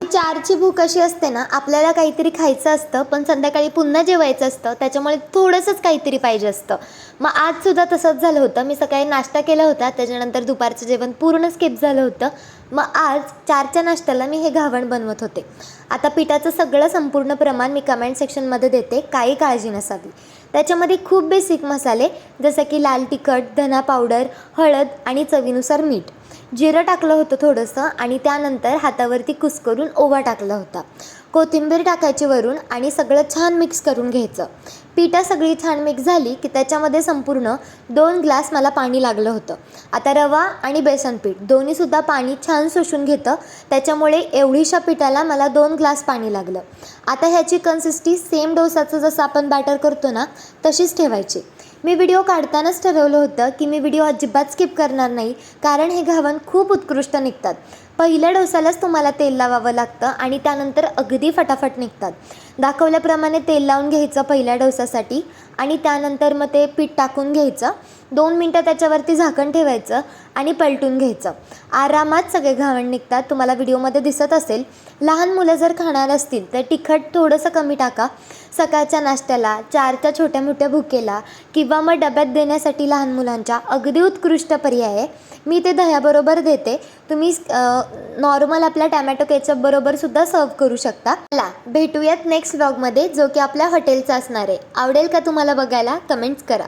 4ची भूक अशी असते ना, आपल्याला काहीतरी खायचं असतं पण संध्याकाळी पुन्हा जेवायचं असतं, त्याच्यामुळे थोडंसंच काहीतरी पाहिजे असतं. मग आजसुद्धा तसंच झालं होतं. मी सकाळी नाश्ता केला होता, त्याच्यानंतर दुपारचं जेवण पूर्ण स्किप झालं होतं. मग आज 4च्या नाश्त्याला मी हे घावण बनवत होते. आता पिठाचं सगळं संपूर्ण प्रमाण मी कमेंट सेक्शनमध्ये देते, काही काळजी नसावी. त्याच्यामध्ये खूप बेसिक मसाले जसं की लाल तिखट, धना पावडर, हळद आणि चवीनुसार मीठ, जिरं टाकलं होतं थोडंसं आणि त्यानंतर हातावरती कुस्करून ओवा टाकला होता. कोथिंबीर टाकायची वरून आणि सगळं छान मिक्स करून घ्यायचं. पिठं सगळी छान मिक्स झाली की त्याच्यामध्ये संपूर्ण 2 ग्लास मला पाणी लागलं होतं. आता रवा आणि बेसन पीठ दोन्हीसुद्धा पाणी छान शोषून घेतं, त्याच्यामुळे एवढीशा पिठाला मला 2 ग्लास पाणी लागलं. आता ह्याची कन्सिस्टन्सी सेम डोसाचं जसं आपण बॅटर करतो ना तशीच ठेवायची. मी व्हिडिओ काढतानाच ठरवलं होतं की मी व्हिडिओ अजिबात स्किप करणार नाही, कारण हे घावण खूप उत्कृष्ट निघतात. पहिल्या डोसालाच तुम्हाला तेल लावावं लागतं आणि त्यानंतर अगदी फटाफट निघतात. दाखवल्याप्रमाणे तेल लावून घ्यायचं पहिल्या डोसासाठी आणि त्यानंतर मग ते पीठ टाकून घ्यायचं. 2 मिनटं त्याच्यावरती झाकण ठेवायचं आणि पलटून घ्यायचं. आरामात सगळे घावण निघतात. तुम्हाला व्हिडिओमध्ये दिसत असेल. लहान मुलं जर खाणार असतील तर तिखट थोडंसं कमी टाका. सकाळच्या नाश्त्याला, 4च्या छोट्या मोठ्या भुकेला किंवा मग डब्यात देण्यासाठी लहान मुलांच्या अगदी उत्कृष्ट पर्याय आहे. मी ते दह्याबरोबर देते. तुम्ही नॉर्मल आपल्या टॅमॅटो केचप बरोबर सुद्धा सर्व करू शकता. चला भेटूयात नेक्स्ट व्लॉगमध्ये, जो की आपल्या हॉटेलचा असणार आहे. आवडेल का तुम्हाला बघायला? कमेंट्स करा.